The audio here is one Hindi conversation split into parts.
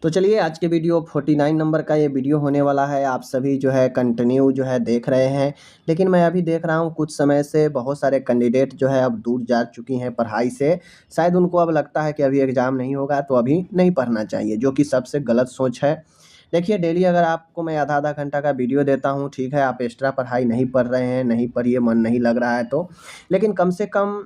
तो चलिए आज के वीडियो 49 नंबर का ये वीडियो होने वाला है। आप सभी जो है कंटिन्यू जो है देख रहे हैं, लेकिन मैं अभी देख रहा हूँ कुछ समय से बहुत सारे कैंडिडेट जो है अब दूर जा चुकी हैं पढ़ाई से। शायद उनको अब लगता है कि अभी एग्ज़ाम नहीं होगा तो अभी नहीं पढ़ना चाहिए, जो कि सबसे गलत सोच है। देखिए डेली अगर आपको मैं आधा-आधा घंटा का वीडियो देता हूँ, ठीक है, आप एक्स्ट्रा पढ़ाई नहीं पढ़ रहे हैं, नहीं पढ़िए, मन नहीं लग रहा है तो, लेकिन कम से कम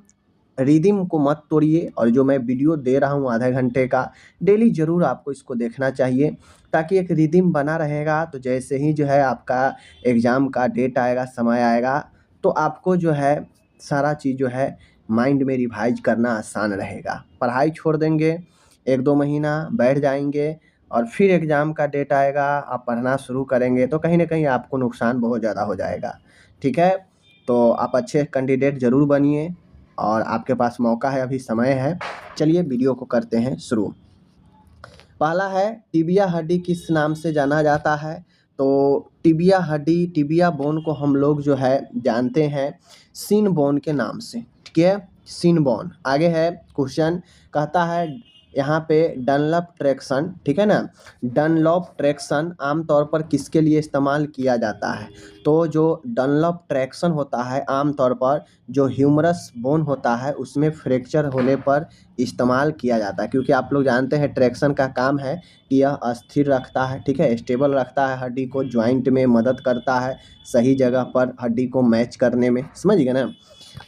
रिदम को मत तोड़िए। और जो मैं वीडियो दे रहा हूँ आधे घंटे का, डेली ज़रूर आपको इसको देखना चाहिए, ताकि एक रिदम बना रहेगा। तो जैसे ही जो है आपका एग्ज़ाम का डेट आएगा, समय आएगा, तो आपको जो है सारा चीज़ जो है माइंड में रिवाइज़ करना आसान रहेगा। पढ़ाई छोड़ देंगे, 1-2 महीना बैठ जाएँगे और फिर एग्ज़ाम का डेट आएगा, आप पढ़ना शुरू करेंगे तो कहीं न कहीं आपको नुकसान बहुत ज़्यादा हो जाएगा। ठीक है? तो आप अच्छे कैंडिडेट ज़रूर बनिए और आपके पास मौका है, अभी समय है। चलिए वीडियो को करते हैं शुरू। पहला है टिबिया हड्डी किस नाम से जाना जाता है? तो टिबिया हड्डी, टिबिया बोन को हम लोग जो है जानते हैं शिन बोन के नाम से, ठीक है? Shin bone. आगे है क्वेश्चन, कहता है यहाँ पे डनलप ट्रैक्शन, ठीक है ना? डनलॉप ट्रैक्शन आमतौर पर किसके लिए इस्तेमाल किया जाता है? तो जो डनलॉप ट्रैक्शन होता है आमतौर पर जो ह्यूमरस बोन होता है उसमें फ्रैक्चर होने पर इस्तेमाल किया जाता है, क्योंकि आप लोग जानते हैं ट्रैक्शन का काम है कि यह अस्थिर रखता है, ठीक है, स्टेबल रखता है हड्डी को, जॉइंट में मदद करता है सही जगह पर हड्डी को मैच करने में, समझ गए ना?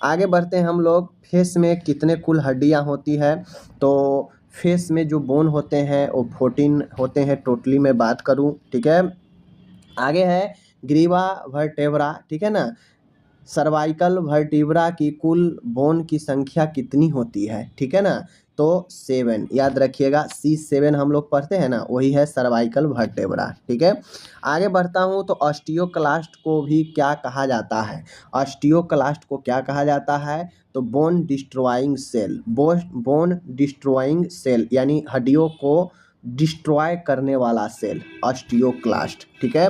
आगे बढ़ते हैं हम लोग। फेस में कितने कुल हड्डियां होती है? तो फेस में जो बोन होते हैं वो 14 होते हैं टोटली मैं बात करूं, ठीक है। आगे है ग्रीवा वर्टेब्रा, ठीक है ना? सर्वाइकल वर्टिब्रा की कुल बोन की संख्या कितनी होती है, ठीक है ना? तो 7 याद रखिएगा, C7 हम लोग पढ़ते हैं ना, वही है सर्वाइकल वर्टेब्रा, ठीक है। आगे बढ़ता हूँ तो ऑस्टियोक्लास्ट को भी क्या कहा जाता है? ऑस्टियोक्लास्ट को क्या कहा जाता है? तो bone destroying cell, bone destroying cell यानी हड्डियों को डिस्ट्रॉय करने वाला सेल, ऑस्टियोक्लास्ट, ठीक है।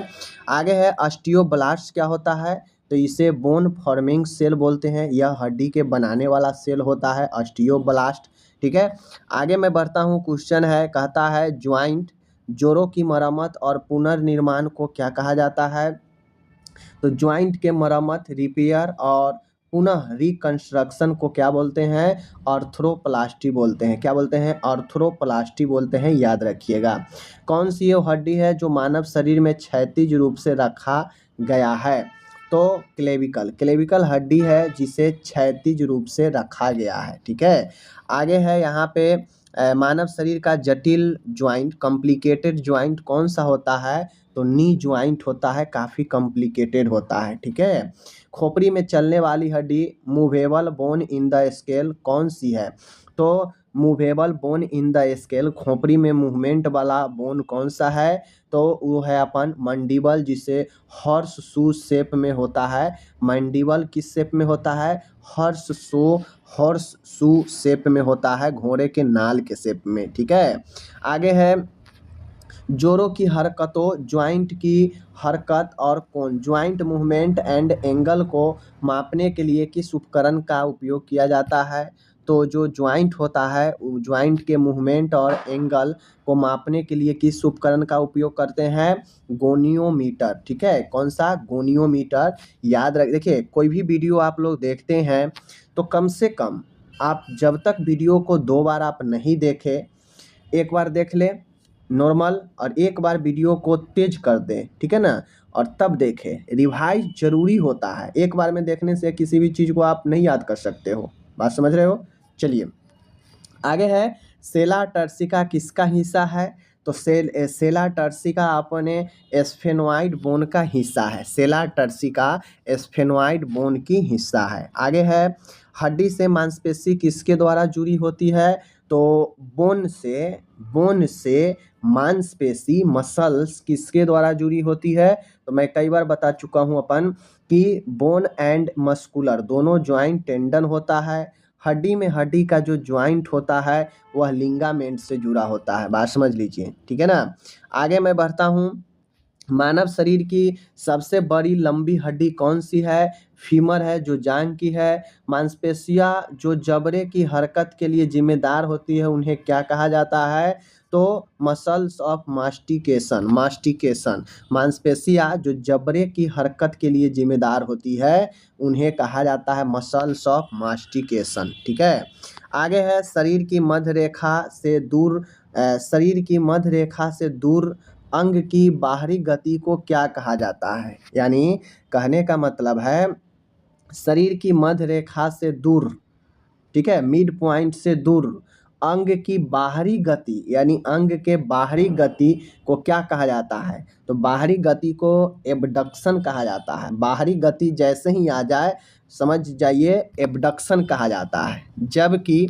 आगे है ऑस्टियोब्लास्ट क्या होता है? तो इसे बोन फॉर्मिंग सेल बोलते हैं, यह हड्डी के बनाने वाला सेल होता है ऑस्टियोब्लास्ट, ठीक है। आगे मैं बढ़ता हूँ, क्वेश्चन है, कहता है ज्वाइंट, जोड़ों की मरम्मत और पुनर्निर्माण को क्या कहा जाता है? तो ज्वाइंट के मरम्मत, रिपेयर और पुनः रिकंस्ट्रक्शन को क्या बोलते हैं? आर्थ्रोप्लास्टी बोलते हैं। क्या बोलते हैं? आर्थ्रोप्लास्टी बोलते हैं, याद रखिएगा। कौन सी वो हड्डी है जो मानव शरीर में क्षैतिज रूप से रखा गया है? तो क्लेविकल, क्लेविकल हड्डी है जिसे क्षैतिज रूप से रखा गया है, ठीक है। आगे है यहाँ पे मानव शरीर का जटिल ज्वाइंट, कॉम्प्लिकेटेड ज्वाइंट कौन सा होता है? तो नी ज्वाइंट होता है, काफ़ी कॉम्प्लिकेटेड होता है, ठीक है। खोपड़ी में चलने वाली हड्डी movable bone in the scale कौन सी है? तो movable bone in the scale, खोपड़ी में मूवमेंट वाला बोन कौन सा है? तो वो है अपन मंडिबल, जिसे हॉर्स शू शेप में होता है। मंडिबल किस शेप में होता है? हॉर्स शू शेप में होता है, घोड़े के नाल के शेप में, ठीक है। आगे है जोड़ों की हरकतों, ज्वाइंट की हरकत और कोण, ज्वाइंट मूवमेंट एंड एंगल को मापने के लिए किस उपकरण का उपयोग किया जाता है? तो जो ज्वाइंट होता है ज्वाइंट के मूवमेंट और एंगल को मापने के लिए किस उपकरण का उपयोग करते हैं? गोनियोमीटर, ठीक है। कौन सा? गोनियोमीटर, याद रख। देखिए कोई भी वीडियो आप लोग देखते हैं तो कम से कम आप जब तक वीडियो को 2 बार आप नहीं देखें, एक बार देख ले नॉर्मल और एक बार वीडियो को तेज कर दें, ठीक है ना, और तब देखें। रिवाइज जरूरी होता है, एक बार में देखने से किसी भी चीज़ को आप नहीं याद कर सकते हो, बात समझ रहे हो? चलिए आगे है सेला टर्सिका किसका हिस्सा है? तो सेला टर्सिका अपने एस्फेनॉइड बोन का हिस्सा है, सेला टर्सिका एस्फेनॉइड बोन की हिस्सा है। आगे है हड्डी से मांसपेशी किसके द्वारा जुड़ी होती है? तो बोन से मांसपेशी मसल्स किसके द्वारा जुड़ी होती है? तो मैं कई बार बता चुका हूँ अपन कि बोन एंड मस्कुलर दोनों ज्वाइंट टेंडन होता है। हड्डी में हड्डी का जो ज्वाइंट होता है वह लिगामेंट से जुड़ा होता है, बात समझ लीजिए, ठीक है ना। आगे मैं बढ़ता हूँ, मानव शरीर की सबसे बड़ी लंबी हड्डी कौन सी है? फीमर है जो जांघ की है। मांसपेशियां जो जबड़े की हरकत के लिए जिम्मेदार होती है उन्हें क्या कहा जाता है? तो मसल्स ऑफ मास्टिकेशन। मास्टिकेशन मांसपेशियां जो जबड़े की हरकत के लिए जिम्मेदार होती है उन्हें कहा जाता है मसल्स ऑफ मास्टिकेशन। ठीक है, आगे है शरीर की मध्य रेखा से दूर शरीर की मध्य रेखा से दूर अंग की बाहरी गति को क्या कहा जाता है? यानी कहने का मतलब है शरीर की मध्य रेखा से दूर, ठीक है, मिड पॉइंट से दूर अंग की बाहरी गति यानी अंग के बाहरी गति को क्या कहा जाता है? तो बाहरी गति को एबडक्शन कहा जाता है। बाहरी गति जैसे ही आ जाए समझ जाइए एबडक्शन कहा जाता है। जबकि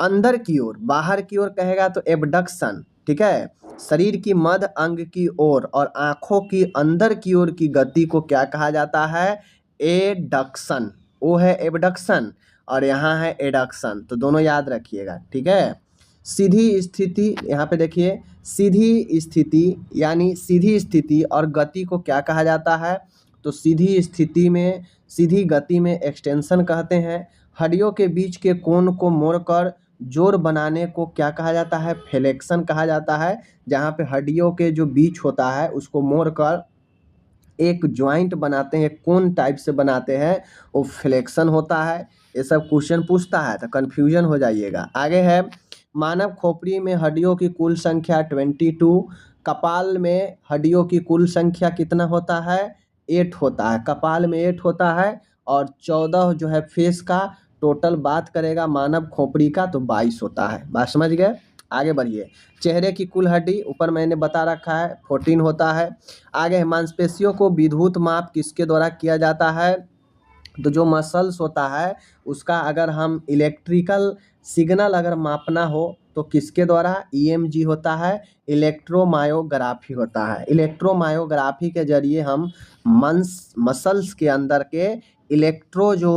अंदर की ओर, बाहर की ओर कहेगा तो एबडक्शन। ठीक है, शरीर की मध्य अंग की ओर और आंखों की अंदर की ओर की गति को क्या कहा जाता है? एडक्शन। वो है एबडक्शन और यहाँ है एडक्शन, तो दोनों याद रखिएगा। ठीक है, सीधी स्थिति, यहाँ पे देखिए सीधी स्थिति यानी सीधी स्थिति और गति को क्या कहा जाता है? तो सीधी स्थिति में, सीधी गति में एक्सटेंशन कहते हैं। हड्डियों के बीच के कोण को मोड़कर जोड़ बनाने को क्या कहा जाता है? फ्लेक्शन कहा जाता है। जहाँ पे हड्डियों के जो बीच होता है उसको मोड़कर एक ज्वाइंट बनाते हैं, कोन टाइप से बनाते हैं, वो फ्लेक्शन होता है। ये सब क्वेश्चन पूछता है तो कन्फ्यूजन हो जाइएगा। आगे है मानव खोपड़ी में हड्डियों की कुल संख्या 22। कपाल में हड्डियों की कुल संख्या कितना होता है? 8 होता है। कपाल में 8 होता है और 14 जो है फेस का। टोटल बात करेगा मानव खोपड़ी का तो 22 होता है। बात समझ गए? आगे बढ़िए। चेहरे की कुल हड्डी ऊपर मैंने बता रखा है 14 होता है। आगे मांसपेशियों को विद्युत माप किसके द्वारा किया जाता है? तो जो मसल्स होता है उसका अगर हम इलेक्ट्रिकल सिग्नल अगर मापना हो तो किसके द्वारा? ईएमजी होता है, इलेक्ट्रोमायोग्राफी होता है। इलेक्ट्रोमायोग्राफी के जरिए हम मसल्स के अंदर के इलेक्ट्रो जो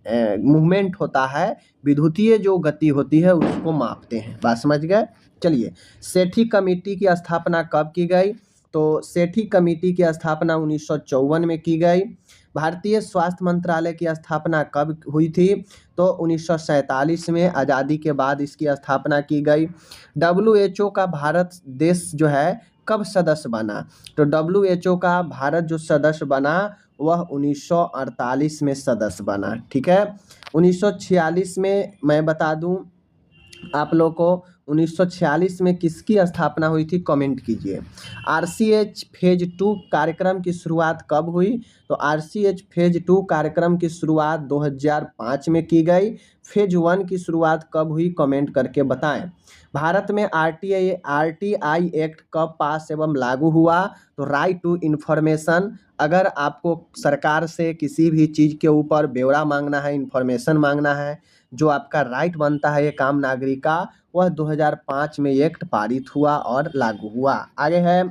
मूवमेंट होता है, विद्युतीय जो गति होती है उसको मापते हैं। बात समझ गए? चलिए, सेठी कमेटी की स्थापना कब की गई? तो सेठी कमेटी की स्थापना 1954 में की गई। भारतीय स्वास्थ्य मंत्रालय की स्थापना कब हुई थी? तो 1947 में, आज़ादी के बाद इसकी स्थापना की गई। WHO का भारत देश जो है कब सदस्य बना? तो WHO का भारत जो सदस्य बना वह 1948 में सदस्य बना। ठीक है, 1946 में मैं बता दूं आप लोग को 1946 में किसकी स्थापना हुई थी? कमेंट कीजिए। RCH फेज 2 कार्यक्रम की शुरुआत कब हुई? तो RCH फेज 2 कार्यक्रम की शुरुआत 2005 में की गई। फेज 1 की शुरुआत कब हुई? कमेंट करके बताएं। भारत में RTI एक्ट कब पास एवं लागू हुआ? तो राइट टू इन्फॉर्मेशन। अगर आपको सरकार से किसी भी चीज़ के ऊपर ब्यौरा मांगना है, इन्फॉर्मेशन मांगना है, जो आपका राइट बनता है एक आम नागरिक का, वह 2005 में एक्ट पारित हुआ और लागू हुआ। आगे है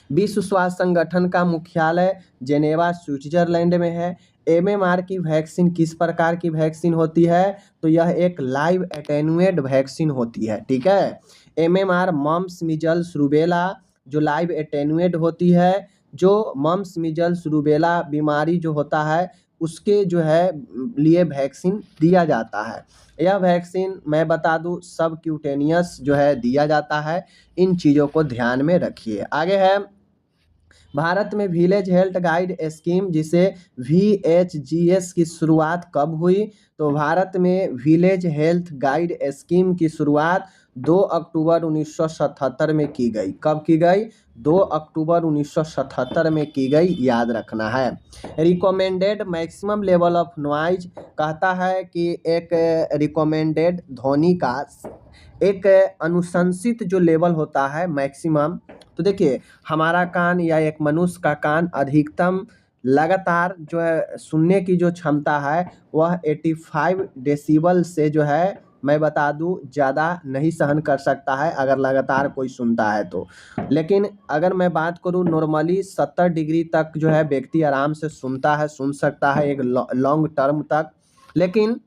विश्व स्वास्थ्य संगठन का मुख्यालय जेनेवा स्विट्जरलैंड में है। MMR की वैक्सीन किस प्रकार की वैक्सीन होती है? तो यह एक लाइव एटेन्यूएट वैक्सीन होती है। ठीक है, MMR मम्स मिजल्स रूबेला जो लाइव एटेन्यूएट होती है, जो मम्स मिजल्स रूबेला बीमारी जो होता है उसके जो है लिए वैक्सीन दिया जाता है। यह वैक्सीन मैं बता दूं सब क्यूटेनियस जो है दिया जाता है। इन चीज़ों को ध्यान में रखिए। आगे है भारत में विलेज हेल्थ गाइड स्कीम जिसे VHGS की शुरुआत कब हुई? तो भारत में विलेज हेल्थ गाइड स्कीम की शुरुआत 2 अक्टूबर 1977 में की गई। कब की गई? 2 अक्टूबर 1977 में की गई, याद रखना है। Recommended maximum level of noise कहता है कि एक रिकमेंडेड ध्वनि का एक अनुशंसित जो लेवल होता है मैक्सिमम, तो देखिए हमारा कान या एक मनुष्य का कान अधिकतम लगातार जो है सुनने की जो क्षमता है वह 85 डेसिबल से जो है मैं बता दूं ज़्यादा नहीं सहन कर सकता है अगर लगातार कोई सुनता है तो। लेकिन अगर मैं बात करूं नॉर्मली 70 डिग्री तक जो है व्यक्ति आराम से सुनता है, सुन सकता है एक लॉन्ग टर्म तक। लेकिन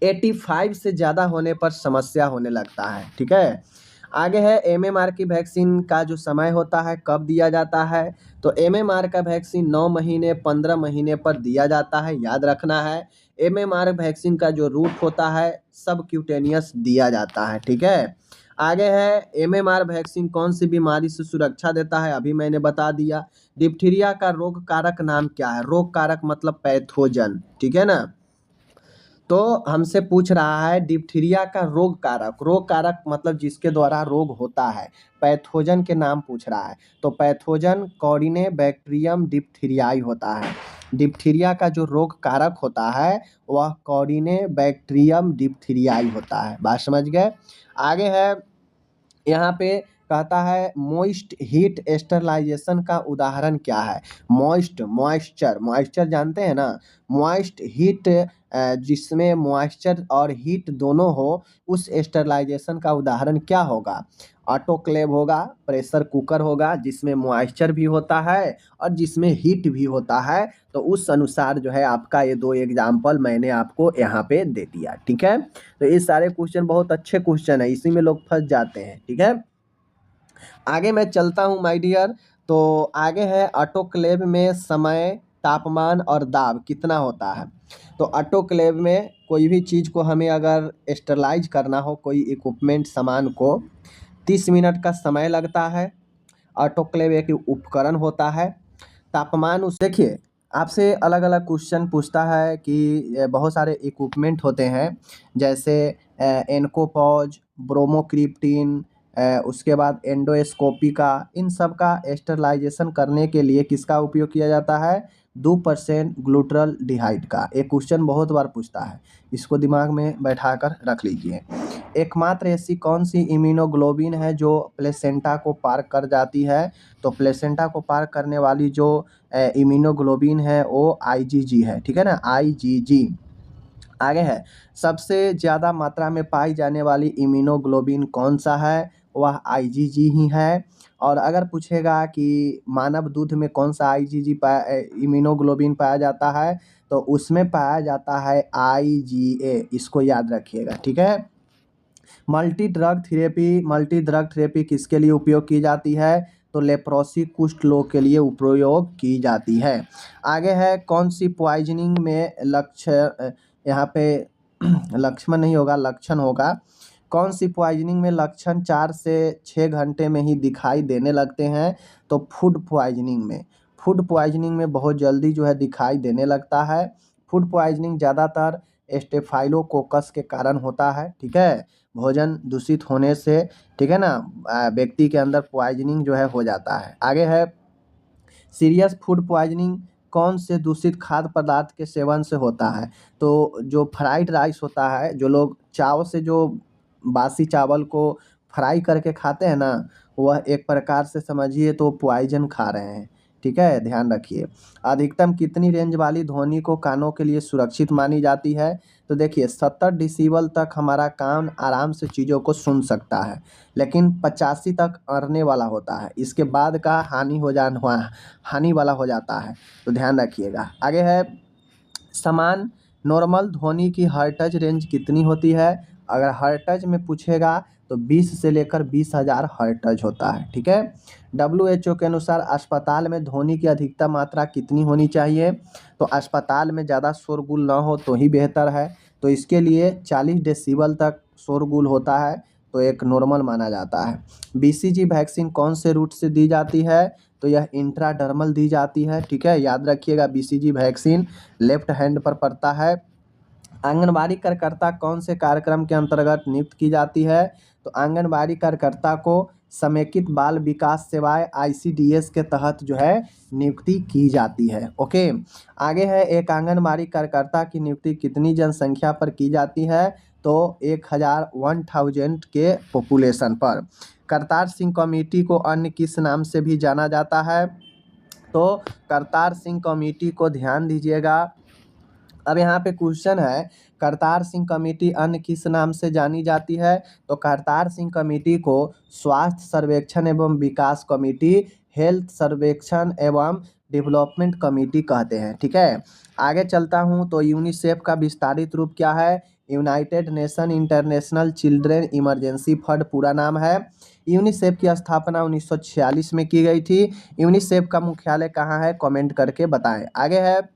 85 से ज़्यादा होने पर समस्या होने लगता है। ठीक है, आगे है एमएमआर की वैक्सीन का जो समय होता है कब दिया जाता है। तो एमएमआर का वैक्सीन 9 महीने 15 महीने पर दिया जाता है, याद रखना है। एमएमआर वैक्सीन का जो रूट होता है सब क्यूटेनियस दिया जाता है, ठीक है। आगे है एमएमआर वैक्सीन कौन सी बीमारी से सुरक्षा देता है, अभी मैंने बता दिया। डिप्थीरिया का रोग कारक नाम क्या है, रोग कारक मतलब पैथोजन, ठीक है ना। तो हमसे पूछ रहा है डिप्थीरिया का रोग कारक मतलब जिसके द्वारा रोग होता है, पैथोजन के नाम पूछ रहा है। तो पैथोजन कॉरिने बैक्टीरियम डिप्थीरियाई होता है। डिप्थीरिया का जो रोग कारक होता है वह कॉरिने बैक्टीरियम डिप्थीरियाई होता है, बात समझ गए। आगे है यहाँ पे कहता है मोइस्ट हीट स्टरलाइजेशन का उदाहरण क्या है। मॉइस्चर जानते हैं ना, मॉइस्ट हीट जिसमें मॉइस्चर और हीट दोनों हो उस स्टरलाइजेशन का उदाहरण क्या होगा। ऑटोक्लेव होगा, प्रेशर कुकर होगा जिसमें मॉइस्चर भी होता है और जिसमें हीट भी होता है। तो उस अनुसार जो है आपका ये 2 एग्जाम्पल मैंने आपको यहाँ पे दे दिया, ठीक है। तो ये सारे क्वेश्चन बहुत अच्छे क्वेश्चन है, इसी में लोग फंस जाते हैं, ठीक है। आगे मैं चलता हूँ माय डियर। तो आगे है ऑटोक्लेव में समय, तापमान और दाब कितना होता है। तो ऑटोक्लेव में कोई भी चीज़ को हमें अगर स्टरलाइज करना हो, कोई इक्विपमेंट सामान को, 30 मिनट का समय लगता है। ऑटोक्लेव एक उपकरण होता है। तापमान उस देखिए आपसे अलग अलग क्वेश्चन पूछता है कि बहुत सारे इक्विपमेंट होते हैं जैसे एनकोपॉज, ब्रोमोक्रिप्टिन, उसके बाद एंडोस्कोपी का, इन सब का स्टरलाइजेशन करने के लिए किसका उपयोग किया जाता है, 2% ग्लूटरल डिहाइड का। एक क्वेश्चन बहुत बार पूछता है, इसको दिमाग में बैठा कर रख लीजिए। एकमात्र ऐसी कौन सी इम्यूनोग्लोबिन है जो प्लेसेंटा को पार कर जाती है। तो प्लेसेंटा को पार करने वाली जो इम्यूनोग्लोबिन है वो आईजीजी है, ठीक है ना, आईजीजी। आगे है सबसे ज़्यादा मात्रा में पाई जाने वाली इम्यूनोग्लोबिन कौन सा है, वह आईजीजी ही है। और अगर पूछेगा कि मानव दूध में कौन सा आईजीजी इम्यूनोग्लोबिन पाया जाता है, तो उसमें पाया जाता है आईजीए, इसको याद रखिएगा, ठीक है। मल्टी ड्रग थेरेपी किसके लिए उपयोग की जाती है। तो लेप्रोसी कुष्ठ रोग के लिए उपयोग की जाती है। आगे है कौन सी पॉइजनिंग में यहाँ पे लक्ष्मण नहीं होगा, लक्षण होगा। कौन सी पॉइजनिंग में लक्षण 4 से 6 घंटे में ही दिखाई देने लगते हैं। तो फूड पॉइजनिंग में बहुत जल्दी जो है दिखाई देने लगता है। फूड पॉइजनिंग ज़्यादातर स्टेफाइलोकोकस के कारण होता है, ठीक है, भोजन दूषित होने से, ठीक है ना, व्यक्ति के अंदर पॉइजनिंग जो है हो जाता है। आगे है सीरियस फूड पॉइजनिंग कौन से दूषित खाद्य पदार्थ के सेवन से होता है। तो जो फ्राइड राइस होता है, जो लोग चाव से जो बासी चावल को फ्राई करके खाते हैं ना, वह एक प्रकार से समझिए तो पॉइजन खा रहे हैं, ठीक है, ध्यान रखिए। अधिकतम कितनी रेंज वाली ध्वनि को कानों के लिए सुरक्षित मानी जाती है। तो देखिए 70 डेसिबल तक हमारा कान आराम से चीज़ों को सुन सकता है, लेकिन 85 तक अड़ने वाला होता है, इसके बाद का हानि वाला हो जाता है, तो ध्यान रखिएगा। आगे है समान नॉर्मल ध्वनि की हर्ट्ज रेंज कितनी होती है। अगर हर्ट्ज में पूछेगा तो 20 से लेकर 20,000 हर्ट्ज होता है, ठीक है। WHO के अनुसार अस्पताल में ध्वनि की अधिकतम मात्रा कितनी होनी चाहिए। तो अस्पताल में ज़्यादा शोरगुल ना हो तो ही बेहतर है, तो इसके लिए 40 डेसिबल तक शोरगुल होता है तो एक नॉर्मल माना जाता है। BCG वैक्सीन कौन से रूट से दी जाती है। तो यह इंट्राडर्मल दी जाती है, ठीक है, याद रखिएगा BCG वैक्सीन लेफ्ट हैंड पर पड़ता है। आंगनबाड़ी कार्यकर्ता कौन से कार्यक्रम के अंतर्गत नियुक्त की जाती है। तो आंगनबाड़ी कार्यकर्ता को समेकित बाल विकास सेवाएं ICDS के तहत जो है नियुक्ति की जाती है, ओके। आगे है एक आंगनबाड़ी कार्यकर्ता की नियुक्ति कितनी जनसंख्या पर की जाती है। तो 1000 के पॉपुलेशन पर। करतार सिंह कमेटी को अन्य किस नाम से भी जाना जाता है। तो करतार सिंह कमेटी को ध्यान दीजिएगा। अब यहाँ पे क्वेश्चन है करतार सिंह कमेटी अन्य किस नाम से जानी जाती है। तो करतार सिंह कमेटी को स्वास्थ्य सर्वेक्षण एवं विकास कमेटी, हेल्थ सर्वेक्षण एवं डेवलपमेंट कमेटी कहते हैं, ठीक है। आगे चलता हूँ तो यूनिसेफ का विस्तारित रूप क्या है। United nation international children emergency fund पूरा नाम है। यूनिसेफ की स्थापना 1946 में की गई थी। यूनिसेफ का मुख्यालय कहाँ है, कमेंट करके बताएं। आगे है,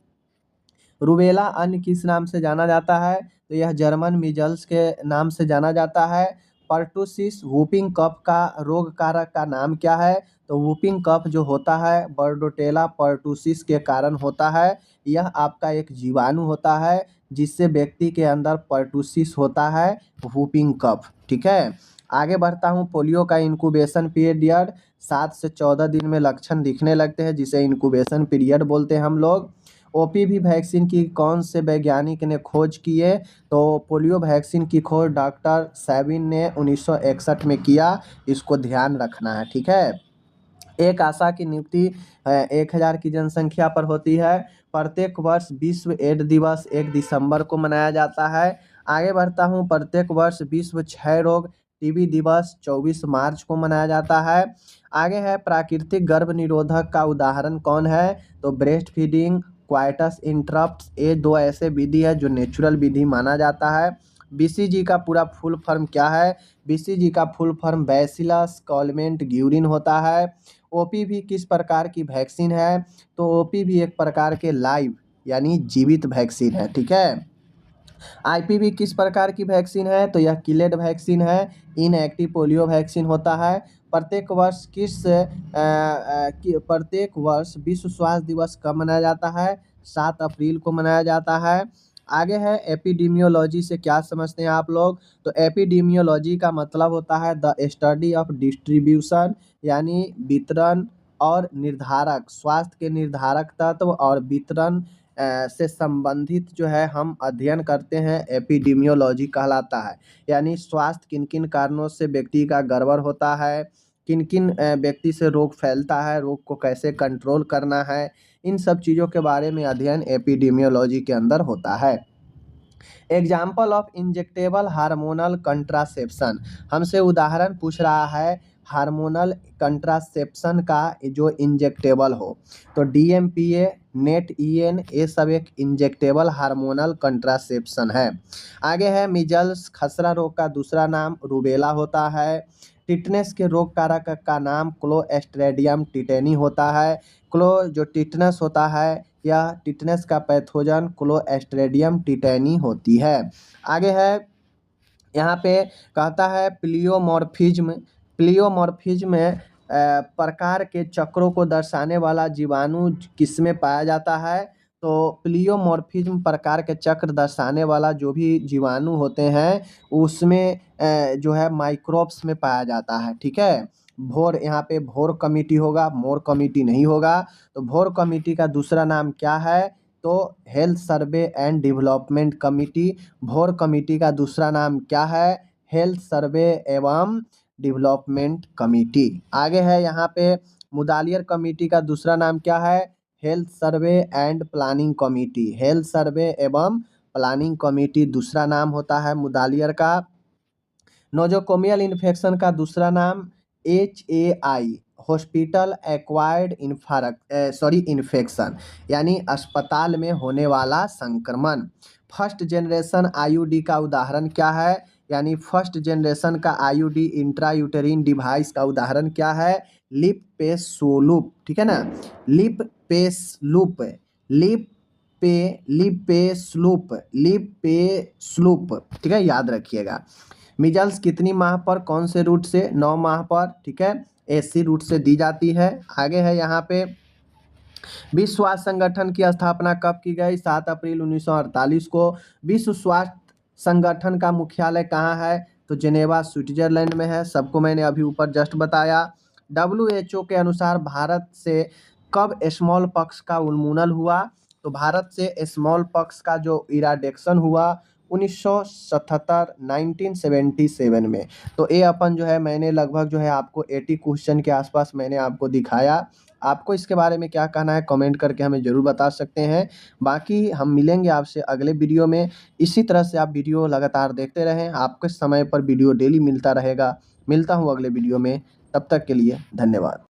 रूबेला अन्य किस नाम से जाना जाता है, तो यह जर्मन मीजल्स के नाम से जाना जाता है। पर्टुसिस वुपिंग कफ का रोग कारक का नाम क्या है, तो वुपिंग कफ जो होता है बर्डोटेला पर्टुसिस के कारण होता है। यह आपका एक जीवाणु होता है जिससे व्यक्ति के अंदर पर्टुसिस होता है, वुपिंग कफ। ठीक है, आगे बढ़ता हूँ। पोलियो का इंक्यूबेशन पीरियड 7 से 14 दिन में लक्षण दिखने लगते हैं, जिसे इंक्यूबेशन पीरियड बोलते हैं हम लोग। ओपीवी वैक्सीन की कौन से वैज्ञानिक ने खोज की है, तो पोलियो वैक्सीन की खोज डॉक्टर सैबिन ने 1961 में किया। इसको ध्यान रखना है। ठीक है, एक आशा की नियुक्ति 1000 की जनसंख्या पर होती है। प्रत्येक वर्ष विश्व एड्स दिवस 1 दिसंबर को मनाया जाता है। आगे बढ़ता हूँ। प्रत्येक वर्ष विश्व क्षय रोग टीबी दिवस 24 मार्च को मनाया जाता है। आगे है, प्राकृतिक गर्भ निरोधक का उदाहरण कौन है, तो ब्रेस्ट फीडिंग, क्वाइटस इंटरप्ट्स, ये दो ऐसे विधि है जो नेचुरल विधि माना जाता है। बीसीजी का पूरा फुल फॉर्म क्या है, बीसीजी का full form bacillus Calmette Guérin होता है। ओपीवी किस प्रकार की वैक्सीन है, तो ओपीवी एक प्रकार के लाइव यानी जीवित वैक्सीन है। ठीक है, आईपीवी किस प्रकार की वैक्सीन है, तो यह किलेड वैक्सीन है, इनएक्टिव पोलियो वैक्सीन होता है। प्रत्येक वर्ष विश्व स्वास्थ्य दिवस कब मनाया जाता है, 7 अप्रैल को मनाया जाता है। आगे है, एपिडेमियोलॉजी से क्या समझते हैं आप लोग, तो एपिडेमियोलॉजी का मतलब होता है द स्टडी ऑफ डिस्ट्रीब्यूशन, यानी वितरण और निर्धारक, स्वास्थ्य के निर्धारक तत्व और वितरण से संबंधित जो है हम अध्ययन करते हैं, एपिडेमियोलॉजी कहलाता है। यानी स्वास्थ्य किन किन कारणों से व्यक्ति का गड़बड़ होता है, किन किन व्यक्ति से रोग फैलता है, रोग को कैसे कंट्रोल करना है, इन सब चीज़ों के बारे में अध्ययन एपिडेमियोलॉजी के अंदर होता है। Example of injectable hormonal contraception, हमसे उदाहरण पूछ रहा है हार्मोनल कंट्रासेप्शन का जो इंजेक्टेबल हो, तो डीएमपीए, नेट ईएन, ये सब एक इंजेक्टेबल हार्मोनल कंट्रासेप्शन है। आगे है, मिजल्स खसरा रोग का दूसरा नाम रूबेला होता है। टिटनेस के रोग कारक का नाम क्लोस्ट्रेडियम टिटेनी होता है। जो टिटनेस होता है, यह टिटनेस का पैथोजन क्लोस्ट्रेडियम टिटेनी होती है। आगे है, यहाँ पे कहता है प्लियोमॉर्फिज्म, प्लियोमॉर्फिज्म प्रकार के चक्रों को दर्शाने वाला जीवाणु किसमें पाया जाता है, तो प्लियोमॉर्फिज्म प्रकार के चक्र दर्शाने वाला जो भी जीवाणु होते हैं उसमें जो है माइक्रोब्स में पाया जाता है। ठीक है, भोर, यहाँ पे भोर कमिटी होगा, मोर कमिटी नहीं होगा। तो भोर कमिटी का दूसरा नाम क्या है, तो health survey and development committee. भोर कमिटी का दूसरा नाम क्या है, हेल्थ सर्वे एवं डेवलपमेंट कमिटी। आगे है, यहाँ पे मुदालियर कमिटी का दूसरा नाम क्या है, health survey and planning committee. Health survey एवं प्लानिंग कमिटी दूसरा नाम होता है मुदालियर का। नोजोकोमियल इन्फेक्शन का दूसरा नाम HAI, हॉस्पिटल एक्वायर्ड इन्फेक्शन, यानी अस्पताल में होने वाला संक्रमण। फर्स्ट जनरेशन IUD का उदाहरण क्या है, यानी फर्स्ट जनरेशन का IUD इंट्रायूटेरिन डिवाइस का उदाहरण क्या है, लिप पेसोलूप। ठीक है ना, लिप पेसलूप, लिप पेसलूप। ठीक है, याद रखिएगा। मिजल्स कितनी माह पर, कौन से रूट से, 9 माह पर। ठीक है, AC रूट से दी जाती है। आगे है, यहाँ पे विश्व स्वास्थ्य संगठन की स्थापना कब की गई, 7 अप्रैल 1948 को। विश्व स्वास्थ्य संगठन का मुख्यालय कहाँ है, तो जेनेवा स्विट्जरलैंड में है। सबको मैंने अभी ऊपर जस्ट बताया। WHO के अनुसार भारत से कब स्मॉल पॉक्स का उन्मूलन हुआ, तो भारत से स्मॉल पॉक्स का जो इराडिकेशन हुआ 1977 में। तो ये अपन जो है मैंने लगभग जो है आपको 80 क्वेश्चन के आसपास मैंने आपको दिखाया। आपको इसके बारे में क्या कहना है कमेंट करके हमें ज़रूर बता सकते हैं। बाकी हम मिलेंगे आपसे अगले वीडियो में। इसी तरह से आप वीडियो लगातार देखते रहें, आपके समय पर वीडियो डेली मिलता रहेगा। मिलता हूँ अगले वीडियो में, तब तक के लिए धन्यवाद।